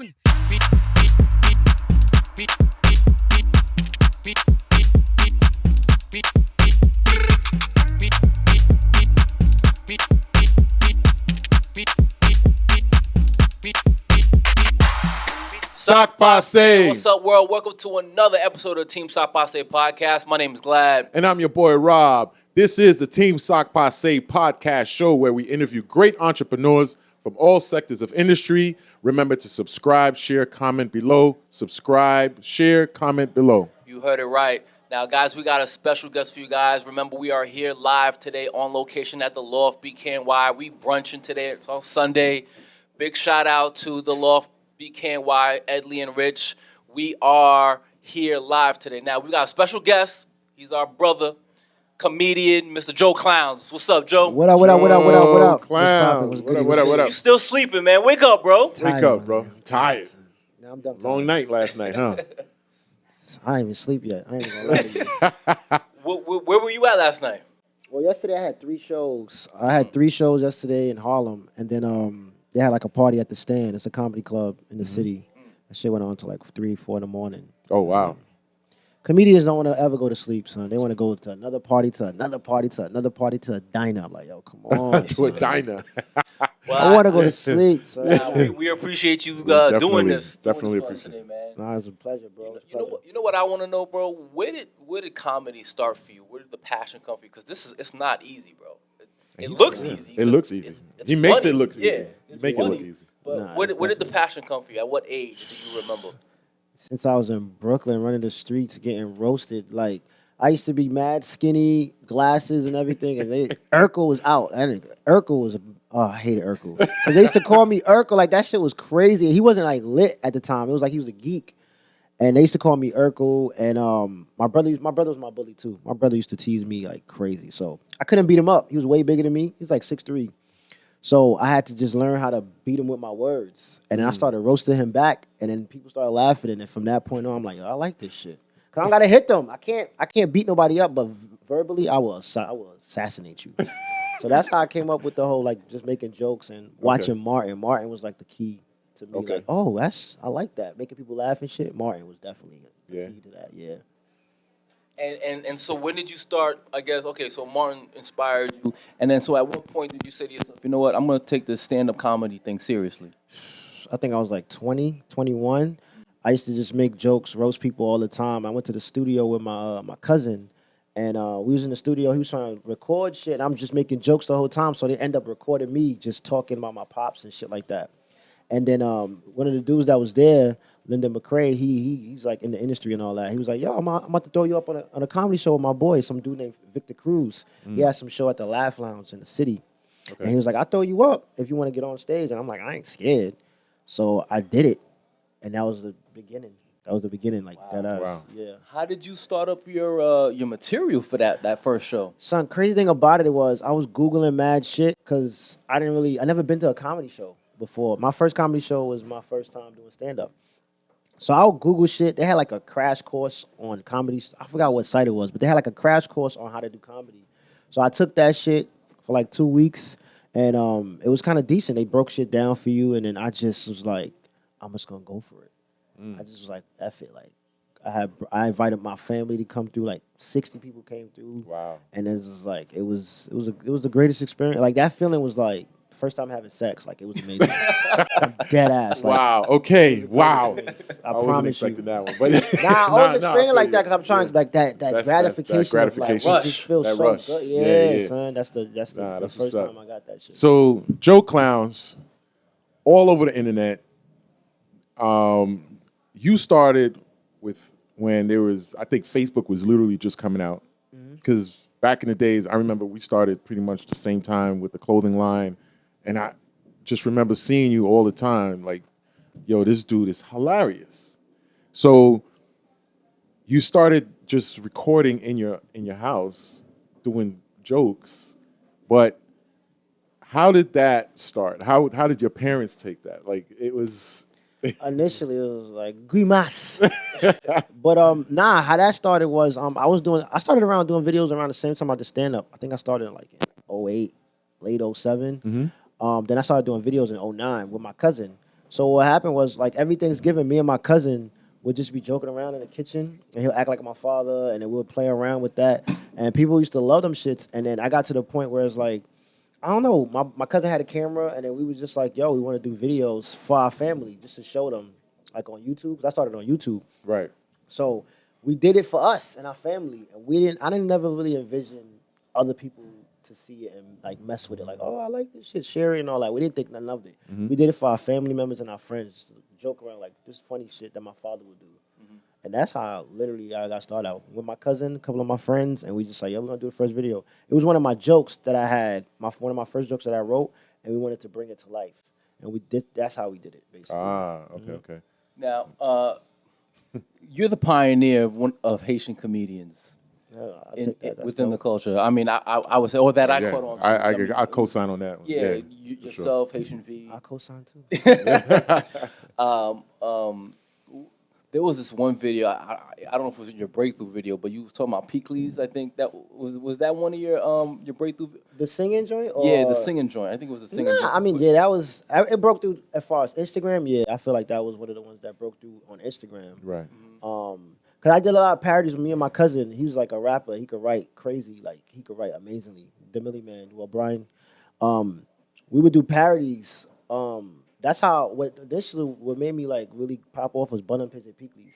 Tony. Sock Passe. What's up, world? Welcome to another episode of Team Sock Passe podcast. My name is Glad. And I'm your boy, Rob. This is the Team Sock Passe podcast show where we interview great entrepreneurs from all sectors of industry. Remember to subscribe, share, comment below. Subscribe, share, comment below. You heard it right. Now, guys, we got a special guest for you guys. Remember, we are here live today on location at the Loft BKNY. We brunching today. It's on Sunday. Big shout out to the Loft BKNY, Edley and Rich. We are here live today. Now, we got a special guest. He's our brother, comedian, Mr. Joe Clowns. What's up, Joe? What up? Clowns. What up? You still sleeping, man. Wake up, bro. Wake up, bro. Tired. Now I'm done. Long night last night, huh? I ain't even sleep yet. I ain't even gonna lie to you. Where were you at last night? Well, yesterday I had 3 shows. I had 3 shows yesterday in Harlem, and then they had like a party at the Stand. It's a comedy club in the city. That shit went on till like 3, 4 in the morning. Oh, wow. Comedians don't want to ever go to sleep, son. They want to go to another party, to another party, to another party, to a diner. I'm like, yo, come on. To a diner. Well, I want to go to sleep, son. we appreciate you Definitely- doing this. definitely doing this for us appreciate today, man. Nah, it's a pleasure, bro. You know what I want to know, bro? Where did comedy start for you? Where did the passion come for you? Because it's not easy, bro. It looks easy. It looks easy. It's He makes funny. it look easy. Yeah, You it's make it funny. look easy. But Nah, where it's did the passion come for you? At what age do you remember? Since I was in Brooklyn, running the streets, getting roasted. Like, I used to be mad skinny, glasses and everything, and Urkel was out. Urkel was, I hated Urkel. Because they used to call me Urkel, like that shit was crazy. He wasn't like lit at the time. It was like he was a geek. And they used to call me Urkel, and my brother was my bully too. My brother used to tease me like crazy. So I couldn't beat him up. He was way bigger than me. He was like 6'3". So I had to just learn how to beat him with my words. And then I started roasting him back, and then people started laughing. And then from that point on, I'm like, yo, I like this shit. Cause I don't gotta hit them. I can't beat nobody up, but verbally, I will assassinate you. So that's how I came up with the whole like just making jokes and watching Martin. Martin was like the key to me. Okay. Like, oh, I like that. Making people laugh and shit. Martin was definitely the key to that. Yeah. And so when did you start, I guess, okay, so Martin inspired you. And then so at what point did you say to yourself, you know what, I'm going to take this stand-up comedy thing seriously? I think I was like 20, 21. I used to just make jokes, roast people all the time. I went to the studio with my cousin, and we was in the studio. He was trying to record shit, and I'm just making jokes the whole time. So they end up recording me just talking about my pops and shit like that. And then one of the dudes that was there, Lyndon McCrae, he's like in the industry and all that. He was like, yo, I'm about to throw you up on a comedy show with my boy, some dude named Victor Cruz. He had some show at the Laugh Lounge in the city. Okay. And he was like, I'll throw you up if you want to get on stage. And I'm like, I ain't scared. So I did it. And that was the beginning. Like that. Wow. Yeah. How did you start up your material for that first show? Son, crazy thing about it was I was Googling mad shit because I never been to a comedy show before. My first comedy show was my first time doing stand-up. So I'll Google shit. They had like a crash course on comedy. I forgot what site it was, but they had like a crash course on how to do comedy. So I took that shit for like 2 weeks, and it was kind of decent. They broke shit down for you, and then I just was like, I'm just gonna go for it. I just was like, F it. Like I invited my family to come through. Like 60 people came through. Wow. And it was like it was the greatest experience. Like that feeling was like first time having sex. Like it was amazing. Dead ass. Like, Wow. Okay. Wow. I wasn't promise you. expecting that one. But I always explain it like that because I'm trying to like that That's gratification. that Of, like, gratification. it just feels That so rush. good. Yeah, yeah. Son. That's the that's first what's up. time I got that shit. So Joe Clowns, all over the internet. You started with when there was, I think Facebook was literally just coming out. Because back in the days, I remember we started pretty much the same time with the clothing line. And I just remember seeing you all the time. Like, yo, this dude is hilarious. So you started just recording in your house, doing jokes. But how did that start? How did your parents take that? Like, it was... Initially, it was like grimace, but nah. How that started was I started around doing videos around the same time I did stand up. I think I started like in 08, late 07. Then I started doing videos in 09 with my cousin. So what happened was like every Thanksgiving, me and my cousin would just be joking around in the kitchen, and he'll act like my father, and then we'll play around with that. And people used to love them shits. And then I got to the point where it's like, I don't know, my cousin had a camera, and then we was just like, yo, we want to do videos for our family just to show them, like on YouTube. 'Cause I started on YouTube. Right. So we did it for us and our family, and I didn't never really envision other people to see it and like mess with it. Like, oh, I like this shit, share it and all that. We didn't think nothing of it. We did it for our family members and our friends, just to joke around like this funny shit that my father would do. And that's how literally I got started out with my cousin, a couple of my friends, and we just like, yeah, we're gonna do the first video. It was one of my jokes that I had, one of my first jokes that I wrote, and we wanted to bring it to life. And we did. That's how we did it, basically. Okay. Now, you're the pioneer of Haitian comedians Yeah, I'll take that. That's within the dope. culture. I mean, I would say, or that I Yeah. caught on. To. I mean, I co-sign on that one. yeah, for yourself, Haitian V. I co-sign too. There was this one video. I don't know if it was in your breakthrough video, but you was talking about Peekleys. I think that was that one of your breakthrough. The singing joint? Or? Yeah, the singing joint. I think it was the singing. joint. I mean, yeah, that was it broke through as far as Instagram. Yeah, I feel like that was one of the ones that broke through on Instagram. Right. Cause I did a lot of parodies with me and my cousin. He was like a rapper. He could write crazy, like he could write amazingly. The Millie Man, well, Brian. We would do parodies. That's how what made me like really pop off was Bun and Pigeon Peekleys.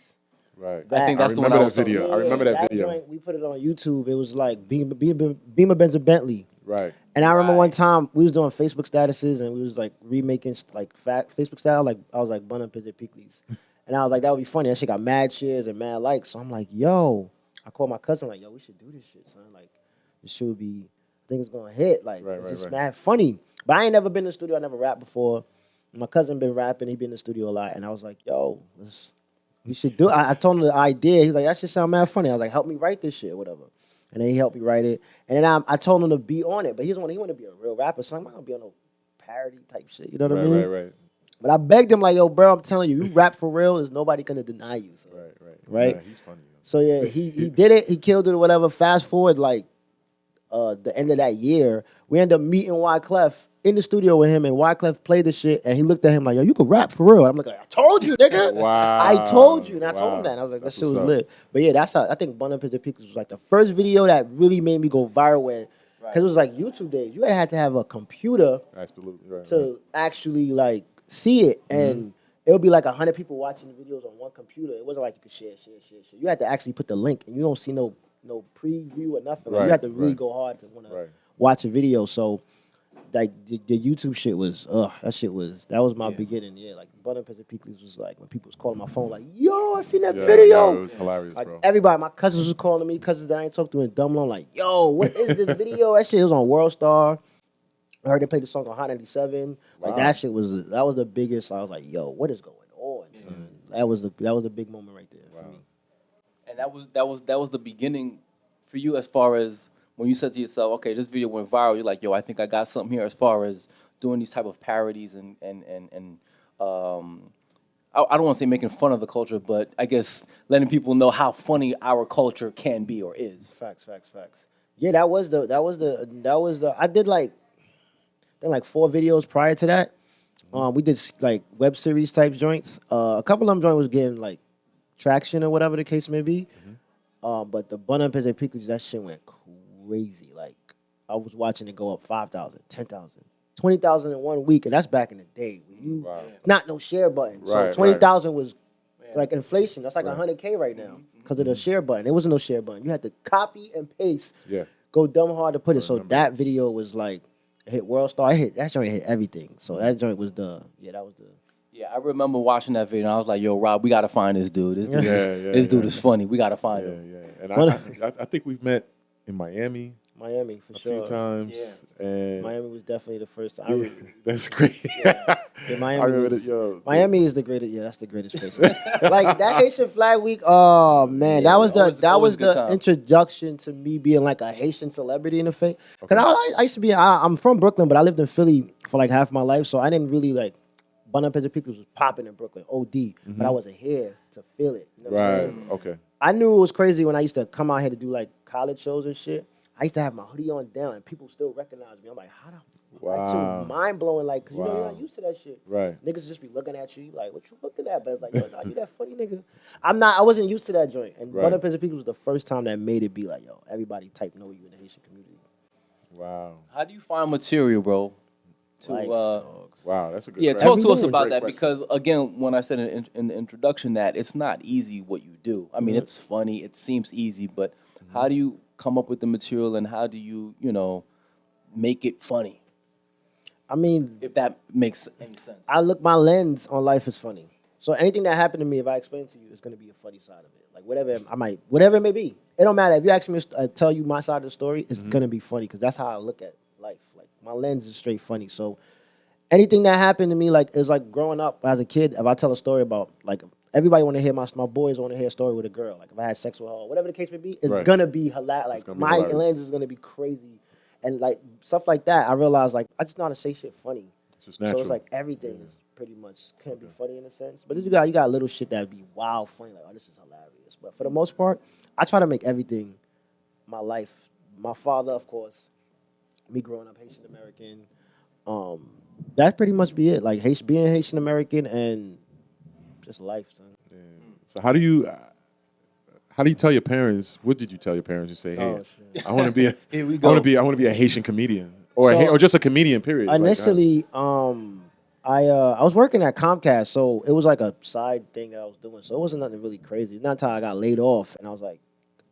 Right. I think that's the one I was talking video. about. I remember that video. Joint, we put it on YouTube. It was like Beamer Benz and Bentley. Right. And I remember one time we was doing Facebook statuses and we was like remaking like Facebook style. Like I was like Bun and Pigeon Peekleys. And I was like, that would be funny. That shit got mad shares and mad likes. So I'm like, yo, I called my cousin like, yo, we should do this shit, son. Like, this shit would be, I think it's gonna hit. Like, it's just mad funny. But I ain't never been in the studio. I never rapped before. My cousin been rapping. He been in the studio a lot. And I was like, yo, we should do it. I told him the idea. He's like, that shit sound mad funny. I was like, help me write this shit or whatever. And then he helped me write it. And then I told him to be on it. But he wanted to be a real rapper. So I'm not gonna be on no parody type shit. You know what I mean? Right. But I begged him like, yo, bro, I'm telling you, you rap for real. There's nobody gonna deny you. So. Right. Yeah, he's funny. So yeah, he did it. He killed it or whatever. Fast forward like the end of that year, we ended up meeting Wyclef in the studio with him, and Wyclef played the shit, and he looked at him like, yo, you can rap for real. I'm like, I told you, nigga. Wow. I told you. And I told him that. And I was like, That's that shit was what's up. lit. But yeah, that's how I think Bun and Pigeon Peekleys was like the first video that really made me go viral because it was like YouTube days. You had to have a computer Absolutely. Right. to actually like see it, and it would be like 100 people watching the videos on one computer. It wasn't like you could share. You had to actually put the link, and you don't see no preview or nothing. Like, you had to really go hard to want to watch a video. So like the YouTube shit was that was my beginning. Yeah, like Bun and Pigeon Peekleys was like when people was calling my phone like, yo, I seen that video. Yeah, it was hilarious, like bro. everybody, my cousins was calling me, cousins that I ain't talked to in Dumlin, like, yo, what is this video? That shit was on World Star. I heard they played the song on Hot 97. Like that shit was the biggest. I was like, yo, what is going on? Son? That was the big moment right there for me. And that was the beginning for you as far as when you said to yourself, okay, this video went viral. You're like, yo, I think I got something here as far as doing these type of parodies and I don't want to say making fun of the culture, but I guess letting people know how funny our culture can be or is. Facts. Yeah, that was the. I did like 4 videos prior to that. We did like web series type joints. A couple of them joints was getting like traction or whatever the case may be. But the Bun and Pigeon Peekleys, that shit went crazy. Like I was watching it go up 5,000, 10,000, 20,000 in 1 week, and that's back in the day. Not no share button. So 20,000 was like inflation. That's like 100K right now because of the share button. There wasn't no share button. You had to copy and paste. Yeah. Go dumb hard to put it. So that video was like it hit World Star. That joint hit everything. So that joint was Yeah, I remember watching that video, and I was like, "Yo, Rob, we gotta find this dude. This dude is funny. We gotta find him." Yeah. And I think we've met in Miami for sure. A few times. Yeah. And Miami was definitely the first time. That's great. Yeah, Miami is the greatest. Yeah, that's the greatest place. Like that Haitian Flag Week. Oh man, that was the introduction to me being like a Haitian celebrity in the face. Because I used to be. I'm from Brooklyn, but I lived in Philly for like half my life, so I didn't really like. Bun and Pigeon Peekleys was popping in Brooklyn, OD, but I wasn't here to feel it. You know what I'm saying? Okay. I knew it was crazy when I used to come out here to do like college shows and shit. I used to have my hoodie on down, and people still recognize me. I'm like, Like, shit was Wow. mind blowing. Like, cause you know you're Wow. not used to that shit. Right. Niggas just be looking at you, like, what you looking at? But it's like, yo, nah, you that funny nigga. I wasn't used to that joint. And Right. Butter Pizza People was the first time that made it be like, yo, everybody type know you in the Haitian community. Wow. How do you find material, bro? Life, dogs. Wow. That's a good. Yeah, question. talk to us Every day. about Great that question. because again, when I said in the introduction that it's not easy what you do. I mean, it's funny, it seems easy, but how do you come up with the material and how do you, make it funny? I mean, If that makes any sense. my lens on life is funny. So anything that happened to me, if I explain to you, it's gonna be a funny side of it. Like whatever it may be. It don't matter. If you ask me to tell you my side of the story, it's gonna be funny because that's how I look at life. Like my lens is straight funny. So anything that happened to me, like it's like growing up as a kid. If I tell a story about like everybody want to hear my boys want to hear a story with a girl. Like if I had sex with her, or whatever the case may be, it's Right. gonna be hilarious. Like gonna be my hilarious. lens is gonna be crazy, and like stuff like that. I realized like I just know how to say shit funny. It's just So natural. it's like everything is pretty much can be funny in a sense. But you got little shit that be wild funny, like, oh, this is hilarious. But for the most part, I try to make everything my life. My father, of course, me growing up Haitian American. That pretty much be it. Like being Haitian American and just life, son. So how do you tell your parents? What did you tell your parents? You say, hey, Oh, shit. I want to be a Here we I want go. to be a Haitian comedian or So, or just a comedian. Period. Like, Initially, I was working at Comcast, so it was like a side thing that I was doing. So it wasn't nothing really crazy. Not until I got laid off, and I was like,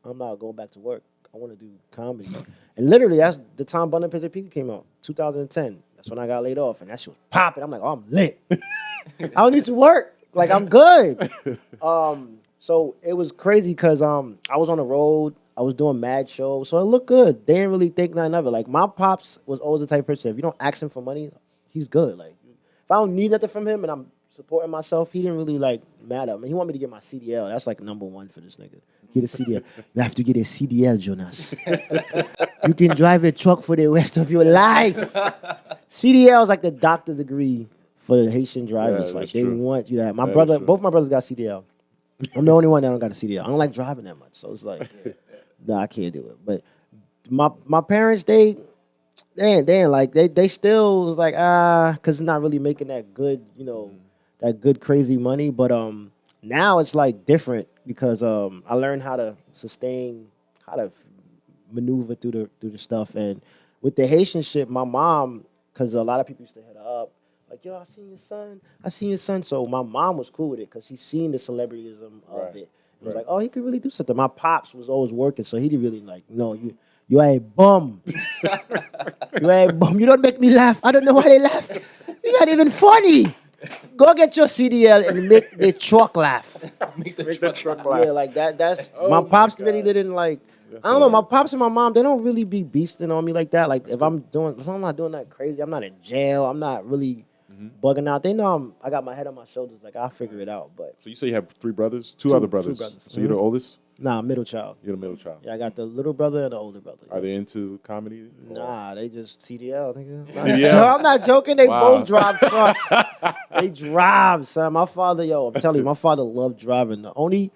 I'm not going back to work. I want to do comedy. And literally, that's the time Bun and Pizza Pizza came out, 2010. That's when I got laid off, and that shit was popping. I'm like, oh, I'm lit. I don't need to work. Like I'm good. So it was crazy because I was on the road. I was doing mad shows, so it looked good. They didn't really think nothing of it. Like my pops was always the type of person. If you don't ask him for money, he's good. Like if I don't need nothing from him and I'm supporting myself, he didn't really like matter. I mean, he wanted me to get my CDL. That's like number one for this nigga. Get a CDL. You have to get a CDL, Jonas. You can drive a truck for the rest of your life. CDL is like the doctor degree for the Haitian drivers. Yeah, Like that's they true. want you to have. My That brother, is true. both my brothers got CDL. I'm the only one that don't got a CDL. I don't like driving that much, so it's like, nah, I can't do it. But my parents, they like they still was like because it's not really making that good, that good crazy money. But now it's like different because I learned how to sustain, how to maneuver through the stuff, and with the Haitian shit, my mom, because a lot of people used to hit her up. Like, yo, I seen your son. So my mom was cool with it because she seen the celebrityism of Right. it. It was like, oh, he could really do something. My pops was always working, so he didn't really like, no, you are a bum. You are a bum. You don't make me laugh. I don't know why they laugh. You're not even funny. Go get your CDL and make the truck laugh. Make the Make truck that truck laugh. laugh. Yeah, like that. That's Oh my my pops God. really didn't like. That's I don't know. My hilarious. pops and my mom, they don't really be beasting on me like that. Like if I'm not doing that crazy, I'm not in jail. I'm not really bugging out. They know I got my head on my shoulders. Like I'll figure it out. But So you say you have three brothers, two other brothers. brothers. So you're the oldest. nah, middle child. You're the middle child. Yeah, I got the little brother and the older brother. Are they into comedy? or- Nah, they just CDL, nigga. CDL? So I'm not joking. They Wow. both drive trucks. They drive, son. My father, I'm telling you, my father loved driving. The only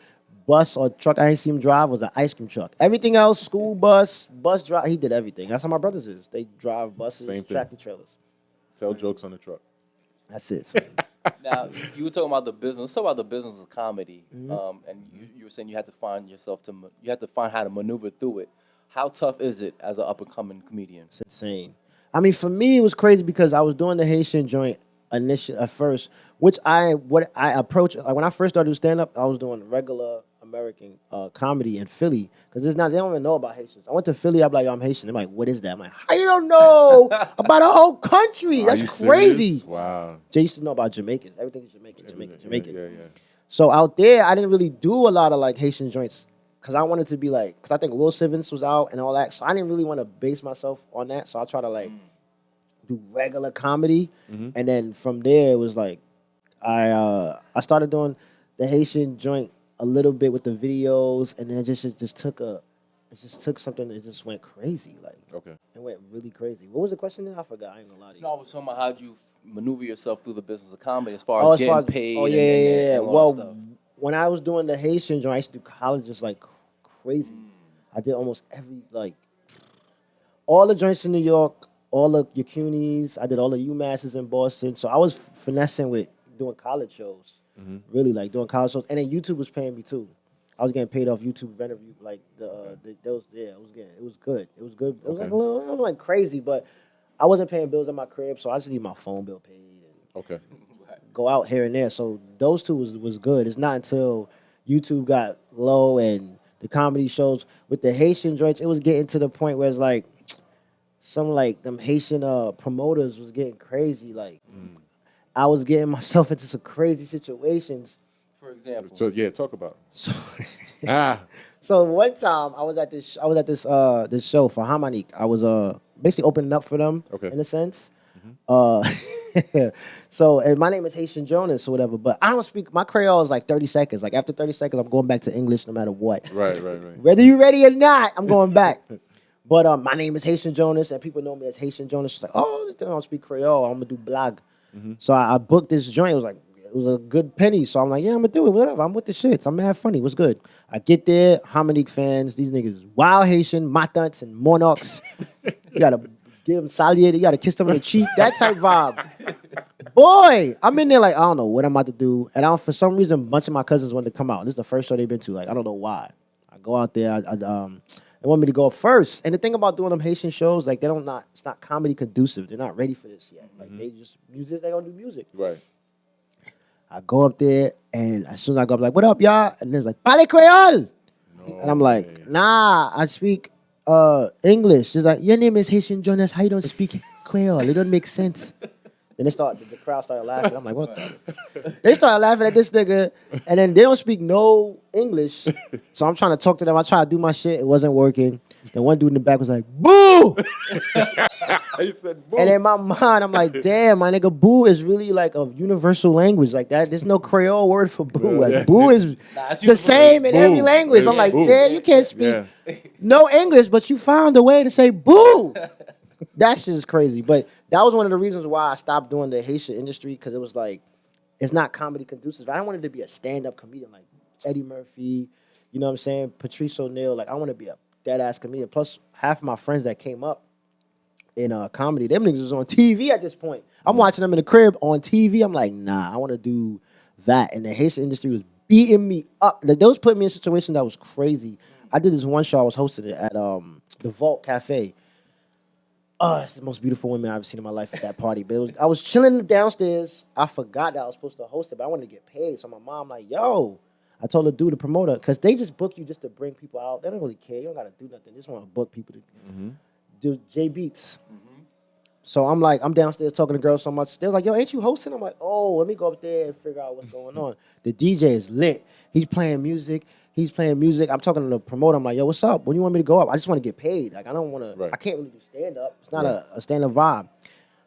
bus or truck I ain't seen him drive was an ice cream truck. Everything else, school bus drive, he did everything. That's how my brothers is. They drive buses, Same thing. tractor trailers. Tell jokes on the truck. That's it, son. Now you were talking about the business. Let's talk about the business of comedy. Mm-hmm. And you were saying you had to find you had to find how to maneuver through it. How tough is it as an up and coming comedian? It's insane. I mean, for me, it was crazy because I was doing the Haitian joint initially at first, which I approached like when I first started doing stand up, I was doing regular American comedy in Philly because they don't even know about Haitians. I went to Philly, I'm like, yo, I'm Haitian. They're like, what is that? I'm like, how you don't know about a whole country? Are That's you crazy. serious? Wow. They used to know about Jamaicans. Everything is Jamaican. Yeah. So out there, I didn't really do a lot of like Haitian joints because I wanted to be like, because I think Will Sivins was out and all that. So I didn't really want to base myself on that. So I try to like do regular comedy, and then from there it was like I started doing the Haitian joint a little bit with the videos, and then it just took something that just went crazy. Like Okay. it went really crazy. What was the question then? I forgot. I ain't gonna lie to you. No, I was talking about how do you maneuver yourself through the business of comedy as far as getting paid. Oh and- yeah, and all Well, that stuff. when I was doing the Haitian joint, I used to do colleges like crazy. I did almost every like all the joints in New York, all the CUNYs. I did all the UMasses in Boston. So I was finessing with doing college shows. Really like doing college shows, and then YouTube was paying me too. I was getting paid off YouTube interview, like those. Yeah, it was good. It was good. It was good. It was like a little, it was like crazy, but I wasn't paying bills at my crib, so I just need my phone bill paid and Okay. go out here and there. So those two was good. It's not until YouTube got low and the comedy shows with the Haitian joints, it was getting to the point where it's like some like them Haitian promoters was getting crazy. Like I was getting myself into some crazy situations. For example. So yeah, talk about it. So, Ah, so one time I was at this show for Hamanique. I was basically opening up for them in a sense. So and my name is Haitian Jonas or whatever, but I don't speak. My Creole is like 30 seconds. Like after 30 seconds, I'm going back to English no matter what. right. Whether you ready or not, I'm going back. But my name is Haitian Jonas, and people know me as Haitian Jonas. It's like, oh, I don't speak Creole. I'm gonna do blog. So I booked this joint. It was a good penny. So I'm like, yeah, I'm gonna do it. Whatever. I'm with the shits. I'm mad funny. What's good? I get there. Hamanique fans. These niggas wild Haitian, Matants and Monarchs. You gotta give them salute. You gotta kiss them on the cheek. That type vibe. Boy, I'm in there like I don't know what I'm about to do. And for some reason, a bunch of my cousins wanted to come out. This is the first show they've been to. Like I don't know why. I go out there. They want me to go first. And the thing about doing them Haitian shows, like it's not comedy conducive. They're not ready for this yet. Like they just music. They gonna do music. Right. I go up there, and as soon as I go up, like, what up, y'all? And there's like, Parle Creole. And I'm like, nah, I speak English. She's like, your name is Haitian Jonas. How you don't speak Creole? It don't make sense. Then the crowd started laughing. I'm like, what the? They started laughing at this nigga, and then they don't speak no English. So I'm trying to talk to them. I try to do my shit. It wasn't working. Then one dude in the back was like, boo! He said, boo. And in my mind, I'm like, damn, my nigga, boo is really like a universal language like that. There's no Creole word for boo. Like, boo is the same in every language. I'm like, damn, you can't speak no English, but you found a way to say boo. That shit is crazy. But that was one of the reasons why I stopped doing the Haitian industry, because it was like, it's not comedy conducive. I wanted to be a stand-up comedian like Eddie Murphy, you know what I'm saying? Patrice O'Neal. Like, I want to be a dead-ass comedian. Plus, half of my friends that came up in comedy, them niggas was on TV at this point. I'm watching them in the crib on TV. I'm like, nah, I want to do that. And the Haitian industry was beating me up. Like, those put me in a situation that was crazy. I did this one show. I was hosting it at the Vault Cafe. Oh, it's the most beautiful women I've ever seen in my life at that party. But I was chilling downstairs. I forgot that I was supposed to host it, but I wanted to get paid. So my mom like, yo, I told the dude, the promoter, because they just book you just to bring people out. They don't really care. You don't got to do nothing. They just want to book people to do J Beats. So I'm like, I'm downstairs talking to girls so much. They was like, yo, ain't you hosting? I'm like, oh, let me go up there and figure out what's going on. The DJ is lit. He's playing music. I'm talking to the promoter. I'm like, yo, what's up? When do you want me to go up? I just want to get paid. Like, I don't want to, I can't really do stand-up. It's not a stand-up vibe.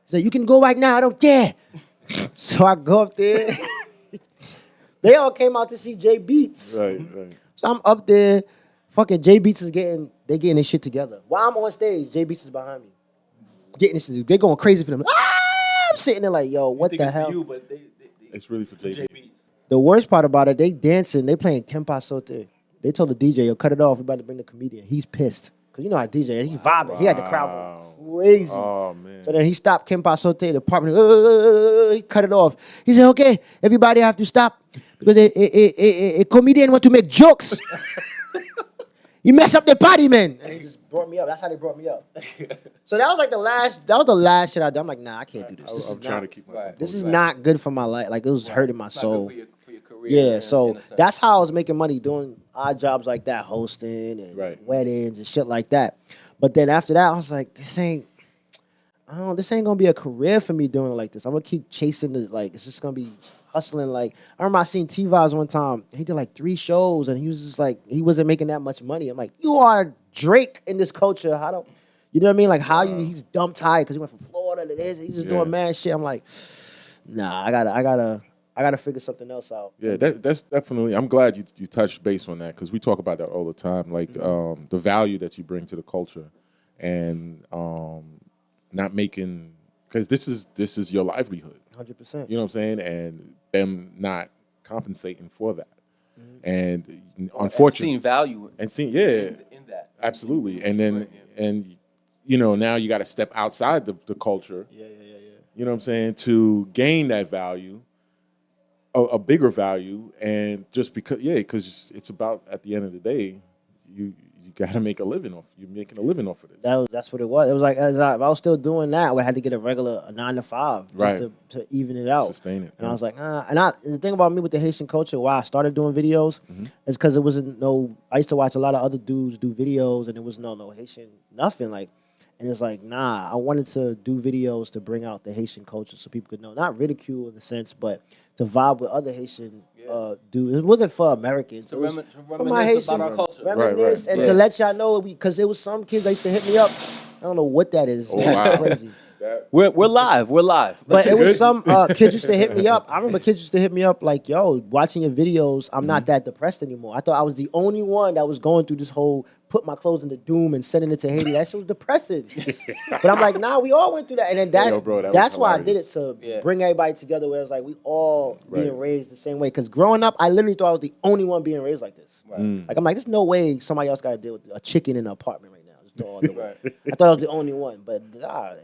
He said, you can go right now. I don't care. So I go up there. They all came out to see J Beats. Right. So I'm up there. Fucking J Beats is getting their shit together. While I'm on stage, J Beats is behind me. Getting this, they going crazy for them. I'm sitting there like, yo, what the hell? For you, but It's really for JB. The worst part about it, they dancing, they playing Kempa Sote. They told the DJ, yo, cut it off. We about to bring the comedian. He's pissed. Because you know how DJ, he vibing. He had the crowd going crazy. Oh, man. So then he stopped Kempa Sote. The apartment, he cut it off. He said, okay, everybody have to stop. Because a comedian want to make jokes. He messed up the party, man. And he just brought me up. That's how they brought me up. So that was like the last shit I did. I'm like, nah, I can't do this. I'm trying to keep my This is not good for my life. Like, it was hurting my soul. For your career. Yeah, so that's how I was making money, doing odd jobs like that, hosting and weddings and shit like that. But then after that, I was like, this ain't gonna be a career for me doing it like this. I'm gonna keep chasing the, like, it's just gonna be hustling. Like, I remember I seen T-Vaz one time. He did like 3 shows and he was just like, he wasn't making that much money. I'm like, you are Drake in this culture. You know what I mean? Like, he's dumb tired because he went from Florida to this. He's just doing mad shit. I'm like, nah, I gotta figure something else out. Yeah, that's definitely. I'm glad you touched base on that, because we talk about that all the time. Like, the value that you bring to the culture, and not making, because this is your livelihood. 100%. You know what I'm saying? And them not compensating for that. And unfortunately, seeing value and seeing in that. absolutely. And then and now you got to step outside the culture. Yeah. You know what I'm saying? To gain that value, a bigger value, and just because it's about, at the end of the day, you got to make a living off. You're making a living off of this. That's what it was. It was like if I was still doing that, we had to get a 9 to 5 just Right. to even it out. Sustain it. And I was like, the thing about me with the Haitian culture, why I started doing videos, is because it wasn't I used to watch a lot of other dudes do videos, and it was no Haitian nothing like. And it's like, I wanted to do videos to bring out the Haitian culture so people could know, not ridicule in the sense, but to vibe with other Haitian dudes. It wasn't for Americans. To It was for my reminisce Haitian, about our culture. reminisce, Right. and to let y'all know, because there was some kids that used to hit me up. I don't know what that is. Oh, wow. Crazy. We're live. We're live. But it was Good. some kids used to hit me up. I remember kids used to hit me up like, yo, watching your videos, I'm not that depressed anymore. I thought I was the only one that was going through this whole put my clothes in the doom and sending it to Haiti. That shit was depressing. But I'm like, we all went through that. And then that's why I did it, to bring everybody together, where it's like we all being raised the same way. Because growing up, I literally thought I was the only one being raised like this. Like, I'm like, there's no way somebody else got to deal with a chicken in an apartment right now. There's no other way. I thought I was the only one. But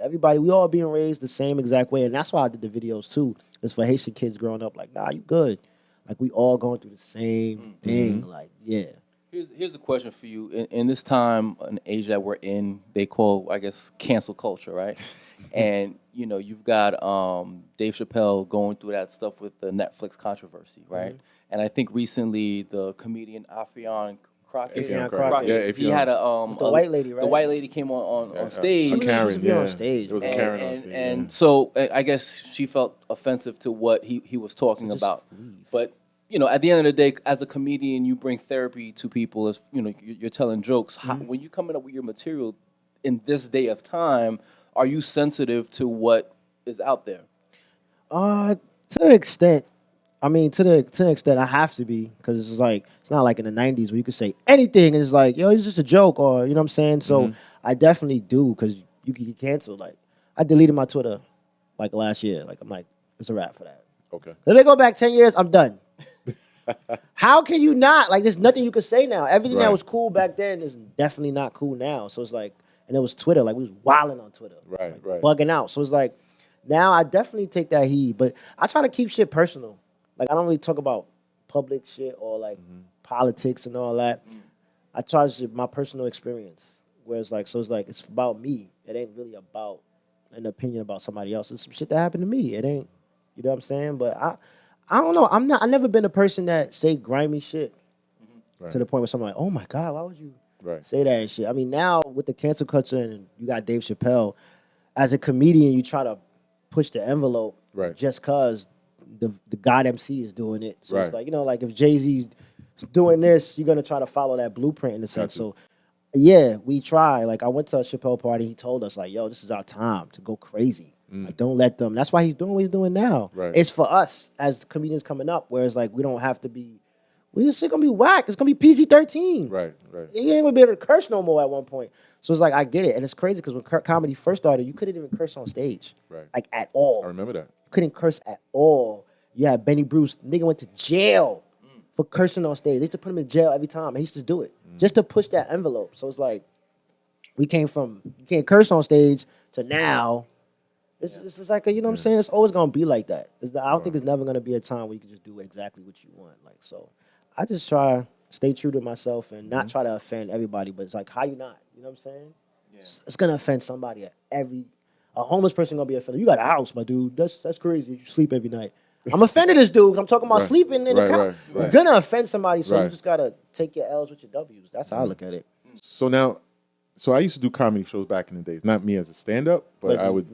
everybody, we all being raised the same exact way. And that's why I did the videos too. It's for Haitian kids growing up like, you good. Like, we all going through the same thing. Like, yeah. Here's a question for you. In this time, an age that we're in, they call, I guess, cancel culture, right? And you've got Dave Chappelle going through that stuff with the Netflix controversy, right? And I think recently the comedian Affion Crockett, he had the white lady, right? The white lady came on stage. A Karen, on stage. It was a Karen on stage. And so I guess she felt offensive to what he was talking about, but. At the end of the day, as a comedian, you bring therapy to people. As you're telling jokes. When you're coming up with your material in this day of time, are you sensitive to what is out there? To an extent. I mean, to the extent I have to be, because it's like, it's not like in the 90s where you could say anything and it's like, yo, it's just a joke, or you know what I'm saying? So I definitely do, because you can get canceled. Like, I deleted my Twitter like last year. Like, I'm like, it's a wrap for that. Okay. If they go back 10 years, I'm done. How can you not? Like, there's nothing you can say now. Everything that was cool back then is definitely not cool now. So it's like, and it was Twitter. Like, we was wilding on Twitter. Right. Bugging out. So it's like, now I definitely take that heed. But I try to keep shit personal. Like, I don't really talk about public shit or, like, politics and all that. I try to my personal experience. Where it's like, it's about me. It ain't really about an opinion about somebody else. It's some shit that happened to me. It ain't, you know what I'm saying? But I don't know. I've never been a person that say grimy shit to the point where someone like, oh my God, why would you say that and shit? I mean, now with the cancel culture and you got Dave Chappelle, as a comedian, you try to push the envelope just because the God MC is doing it. So it's like, like if Jay-Z's doing this, you're going to try to follow that blueprint in a sense. So yeah, we try. Like, I went to a Chappelle party. He told us, like, yo, this is our time to go crazy. Like, don't let them. That's why he's doing what he's doing now. It's for us as comedians coming up, whereas, like, we don't have to be. We just gonna be whack. It's gonna be PG-13. Right. You ain't gonna be able to curse no more at one point. So it's like, I get it, and it's crazy because when comedy first started, you couldn't even curse on stage, like, at all. I remember that. You couldn't curse at all. You had Benny Bruce. Nigga went to jail for cursing on stage. They used to put him in jail every time. And he used to do it just to push that envelope. So it's like, we came from you can't curse on stage to now. It's just like, you know what I'm saying? It's always going to be like that. I don't think there's never going to be a time where you can just do exactly what you want. Like, so I just try to stay true to myself and not try to offend everybody. But it's like, how you not? You know what I'm saying? Yeah. It's going to offend somebody. A homeless person going to be offended. You got a house, my dude. That's crazy. You sleep every night. I'm offended this dude. I'm talking about sleeping in the couch. You're going to offend somebody, so you just got to take your L's with your W's. That's how I look at it. So I used to do comedy shows back in the days. Not me as a stand-up, but I would.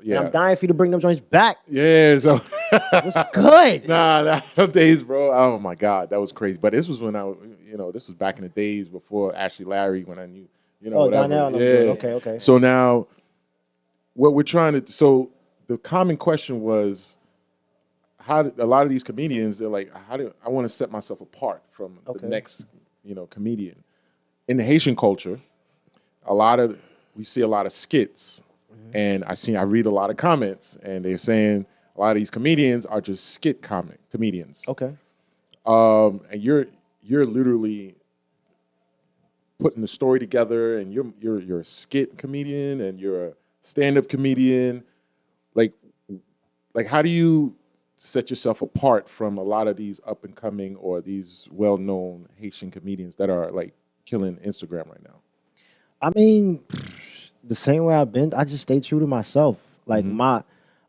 Yeah. And I'm dying for you to bring them joints back. Yeah. So what's good? Nah, them days, bro. Oh my God, that was crazy. But this was when this was back in the days before Ashley Larry, when I knew, whatever. Donnell. Yeah. Okay. So now, what we're trying to. So the common question was, a lot of these comedians, they're like, I want to set myself apart from the next, comedian. In the Haitian culture, we see a lot of skits, and I read a lot of comments, and they're saying a lot of these comedians are just skit comedians. Okay. And you're literally putting the story together, and you're a skit comedian and you're a stand-up comedian. Like how do you set yourself apart from a lot of these up and coming or these well-known Haitian comedians that are like killing Instagram right now? I mean, the same way I've been, I just stay true to myself. Like I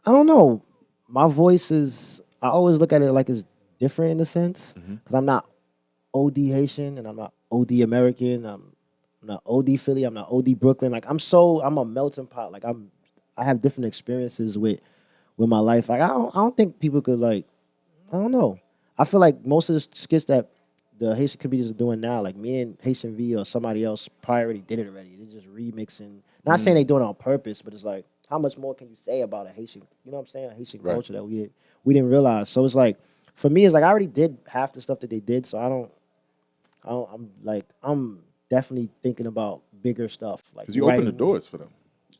don't know, my voice is. I always look at it like it's different in a sense because I'm not OD Haitian and I'm not OD American. I'm not OD Philly. I'm not OD Brooklyn. Like I'm a melting pot. Like I have different experiences with my life. Like I don't think people could like. I don't know. I feel like most of the skits that the Haitian comedians are doing now, like me and Haitian V or somebody else probably already did it already. They're just remixing. Not saying they doing it on purpose, but it's like, how much more can you say about a Haitian, you know what I'm saying? A Haitian culture that we didn't realize. So it's like, for me, it's like I already did half the stuff that they did, so I'm definitely thinking about bigger stuff. Like Because you open the doors for them.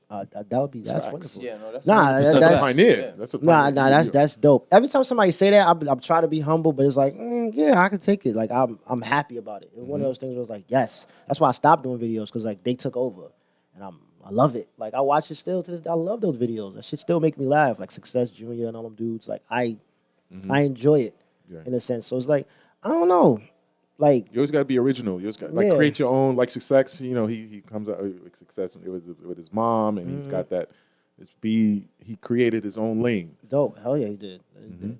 That's wonderful. Yeah, no, that's Nah, That's a pioneer. Yeah. That's a pioneer. That's dope. Every time somebody say that, I'm trying to be humble, but it's like, yeah, I can take it. Like I'm happy about it. It's one of those things where it's like, yes. That's why I stopped doing videos because like they took over, and I love it. Like I watch it still to this day. I love those videos. That shit still make me laugh. Like Success Junior and all them dudes. Like I enjoy it in a sense. So it's like I don't know. Like You always got to be original. You always got create your own. Like Success, you know, he comes out with Success. It was with his mom, and he's got that. He created his own lane. Dope. Hell yeah, he did.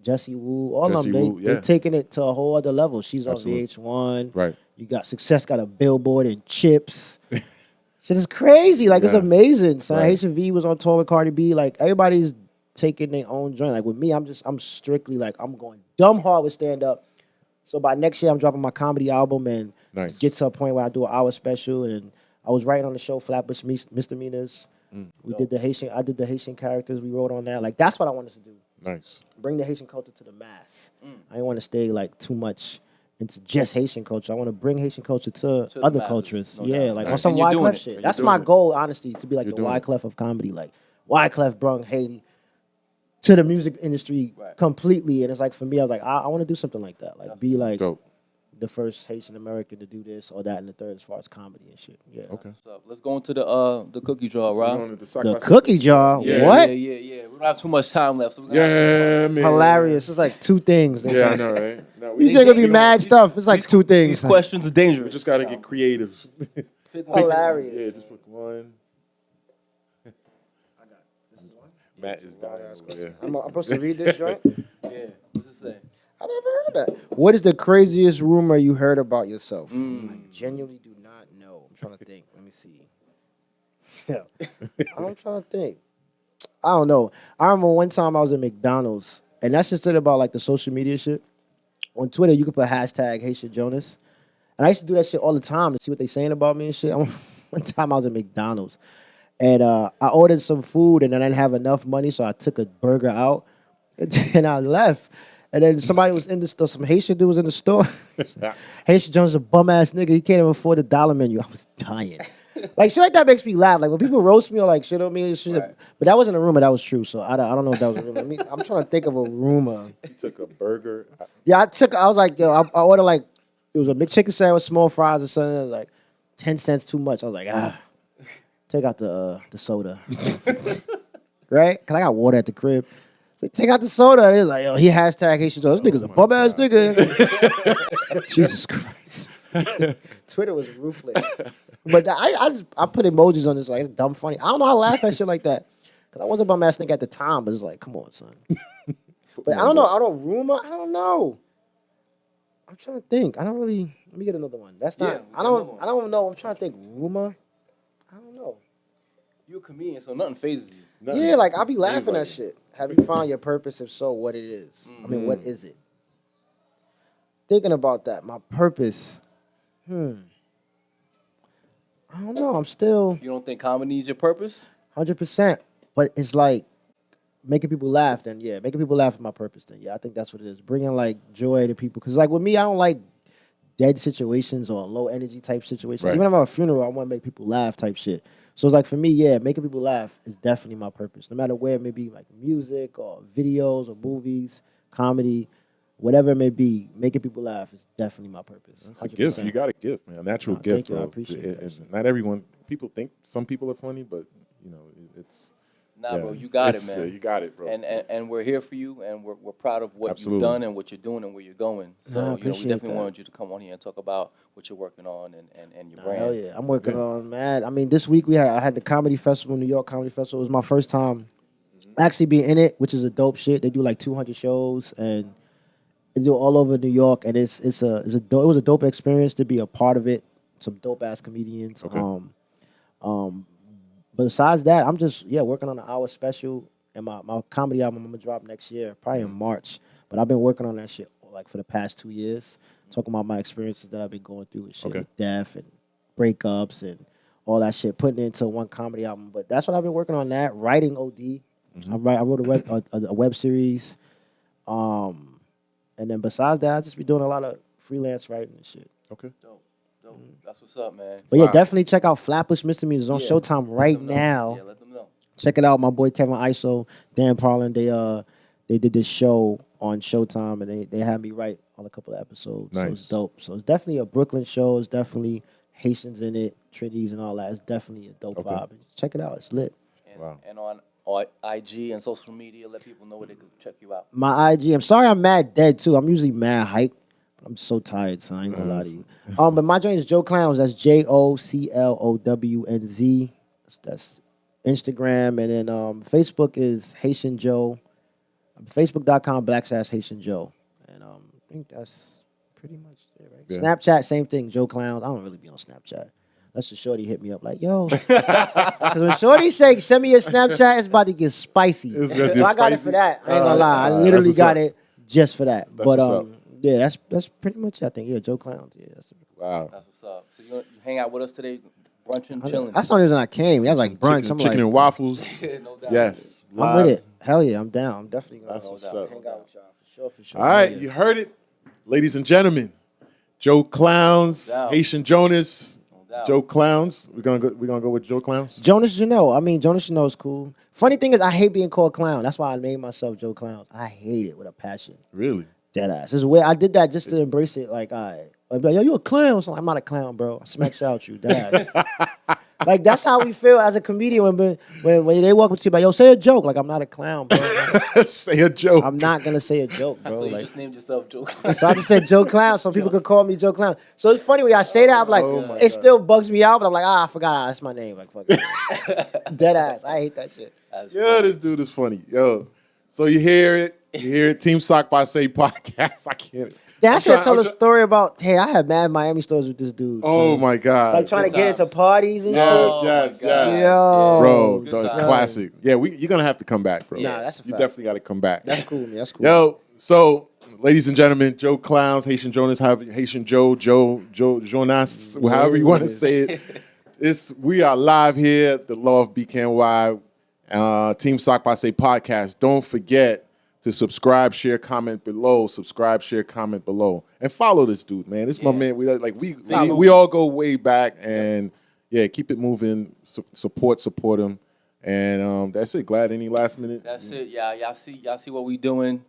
Jesse Wu, all Jesse of them, Wu, they're taking it to a whole other level. She's on Absolutely. VH1. Right. You got Success, got a billboard and chips. Shit is crazy. Like, it's Yeah. amazing. Son, Right. Haitian V was on tour with Cardi B. Like, everybody's taking their own joint. Like, with me, I'm strictly, like, I'm going dumb hard with stand-up. So by next year, I'm dropping my comedy album and Nice. get to a point where I do an hour special. And I was writing on the show Flatbush Misdemeanors. I did the Haitian characters. We wrote on that. Like, that's what I wanted to do. Nice. Bring the Haitian culture to the mass. I didn't want to stay, like, too much into just Haitian culture. I want to bring Haitian culture to the other masses, cultures. no Yeah, doubt. like Nice. on some And you're doing Wyclef it. shit. And That's you're my doing it. goal, honestly, to be like You're the doing it. Wyclef of comedy. Like, Wyclef brung Haiti to the music industry completely. And it's like, for me, I was like, I want to do something like that. Like, be like Dope. the first Haitian American to do this or that and the third as far as comedy and shit. Yeah. Okay. So let's go into the cookie jar, We're Rob. going to The Sac- cookie jar? Yeah, What? Yeah. We don't have too much time left, so we're gonna Yeah, man. Hilarious. It's like two things. Yeah, I know, right? No, You think it'll be we don't- mad stuff? It's like two things. These questions are dangerous. We just got to get creative. Pick one. Hilarious. Yeah, just pick one. Matt is dying over there. I'm supposed to read this joint? Yeah. What's it say? I never heard that. What is the craziest rumor you heard about yourself? I genuinely do not know. I'm trying to think. Let me see. Yeah. I'm trying to think. I don't know. I remember one time I was at McDonald's, and that's just it about like the social media shit. On Twitter, you can put hashtag Haitian Jonas. And I used to do that shit all the time to see what they saying about me and shit. One time I was at McDonald's, and I ordered some food, and then I didn't have enough money, so I took a burger out, and then I left. And then somebody was in the store, some Haitian dude was in the store. Haitian Jones is a bum ass nigga. He can't even afford the dollar menu. I was dying. Like shit like that makes me laugh. Like when people roast me or like shit on me, shit, but that wasn't a rumor. That was true. So I don't know if that was a rumor. I'm trying to think of a rumor. You took a burger. Yeah, I was like, yo, I ordered like it was a McChicken sandwich, small fries, or something. It was like 10 cents too much. I was like, take out the soda, right? Cause I got water at the crib. So take out the soda. They're like, yo, he hashtag Haitian Jones. This nigga's a bum ass nigga. Jesus Christ. Twitter was ruthless. But I put emojis on this like it's dumb funny. I don't know how to laugh at shit like that. Cause I wasn't a bum ass nigga at the time, but it's like, come on, son. But I don't know. I don't know. I'm trying to think. I don't really. Let me get another one. That's not. Yeah, I don't know. I'm trying to think. Rumor. I don't know. You're a comedian, so nothing phases you. Nothing. Yeah, like I'll be laughing Anybody. at shit. Have you found your purpose? If so, what it is? I mean, what is it? Thinking about that, my purpose. I don't know. I'm still You don't think comedy is your purpose? 100%, but it's like making people laugh. Then yeah, making people laugh is my purpose. Then yeah, I think that's what it is. Bringing like joy to people. Because like with me, I don't like dead situations or low energy type situations. Right. Even if I'm at a funeral, I want to make people laugh type shit. So it's like for me, yeah, making people laugh is definitely my purpose. No matter where it may be, like music or videos or movies, comedy. whatever it may be, making people laugh is definitely my purpose. It's a gift. 100%. You got a gift, man. A natural No, gift, thank you. I bro. appreciate that And shit. not everyone. People think some people are funny, but you know, it's. Nah, yeah, bro, you got it, it's, man. you got it, bro. And we're here for you, and we're proud of what Absolutely. you've done and what you're doing and where you're going. So, Nah, I we appreciate definitely that. wanted you to come on here and talk about what you're working on and your Nah, brand. hell yeah, I'm working Good. on, man. I mean, this week I had the comedy festival, New York Comedy Festival. It was my first time actually being in it, which is a dope shit. They do like 200 shows and they do it all over New York, and it was a dope experience to be a part of it. Some dope ass comedians. Okay. But besides that, I'm just working on an hour special and my comedy album I'm gonna drop next year, probably in March. But I've been working on that shit like for the past 2 years, talking about my experiences that I've been going through with shit, Okay. with death and breakups and all that shit, putting it into one comedy album. But that's what I've been working on. That writing OD. I wrote a web series, and then besides that, I just be doing a lot of freelance writing and shit. Okay. Dope. That's what's up, man. But yeah, Wow. definitely check out Flatbush Misdemeanors on Yeah. Showtime Let right them know. now. Yeah, let them know. Check it out. My boy Kevin Iso, Dan Parlin, they did this show on Showtime and they had me write on a couple of episodes. So Nice. it's dope. So it's definitely a Brooklyn show. It's definitely Haitians in it, Trinities and all that. It's definitely a dope Okay. vibe. Check it out. It's lit. And, Wow. and on IG and social media, let people know where they can check you out. My IG. I'm sorry I'm mad dead too. I'm usually mad hype. But I'm so tired, so I ain't gonna lie to you. But my joint is Joe Clowns. That's JOCLOWNZ. That's Instagram. And then Facebook is Haitian Joe. Facebook.com/Haitian Joe. And I think that's pretty much it, right? Yeah. Snapchat, same thing, Joe Clowns. I don't really be on Snapchat. That's the shorty hit me up like, yo. Because when shorty say, send me your Snapchat, it's about to get spicy. It's about to So get I got it spicy? for that. I ain't gonna lie. I Alright, literally that's what's got up. it just for that. That's But what's up. yeah, that's pretty much it, I think. Yeah, Joe Clowns. Yeah, that's Wow. That's what's up. So you hang out with us today, brunching, chilling. that's the only reason I came. That was like brunch. Chicken and waffles. No doubt. Yes. I'm with it. Hell yeah, I'm down. I'm definitely gonna That's what's up. hang out with y'all for sure. All right, Yeah. you heard it, ladies and gentlemen. Joe Clowns, doubt. Haitian Jonas, No doubt. Joe Clowns. We're gonna go with Joe Clowns. Jonas Jeannot. I mean, Jonas Jeannot is cool. Funny thing is, I hate being called clown. That's why I named myself Joe Clowns. I hate it with a passion. Really? Deadass. It's weird. I did that just to embrace it. Like, I'd be like, yo, you a clown. So I'm not a clown, bro. I smacked out you. Deadass. Like, that's how we feel as a comedian when they walk up to you, like, yo, say a joke. Like, I'm not a clown, bro. Say a joke. I'm not going to say a joke, bro. So you Like, just named yourself Joe. so I just said Joe Clown, so people could call me Joe Clown. So it's funny when I say that, I'm like, Oh my it still bugs me out, but I'm like, I forgot that's my name. Like, fuck it. Deadass. I hate that shit. That's Yeah, funny. this dude is funny. Yo. So you hear it. You hear it. Team Sock by Say podcast. I can't. That's should I'm tell a try- story about, hey, I had mad Miami stories with this dude. Oh son. my God. Like trying to Good get into times. parties and Yes, shit. Oh, my yes, God. yes. Yo, Bro, Good the times. classic. Yeah, you're gonna have to come back, bro. Nah, that's a You fact. definitely got to come back. That's cool, man. That's cool. Yo, so ladies and gentlemen, Joe Clowns, Haitian Jonas, Haitian Joe Jonas, however you want to say it. We are live here at the Law of BKNY, Team Sock by Say podcast. Don't forget to subscribe, share, comment below. Subscribe, share, comment below, and follow this dude, man. This is my Yeah. man. We all go way back, and yeah, keep it moving. Support him, and that's it. Glad any last minute. That's it. Yeah, y'all see what we doing.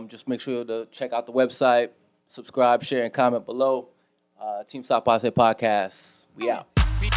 Just make sure to check out the website, subscribe, share, and comment below. Team Sock by Say podcast. We out. Beat.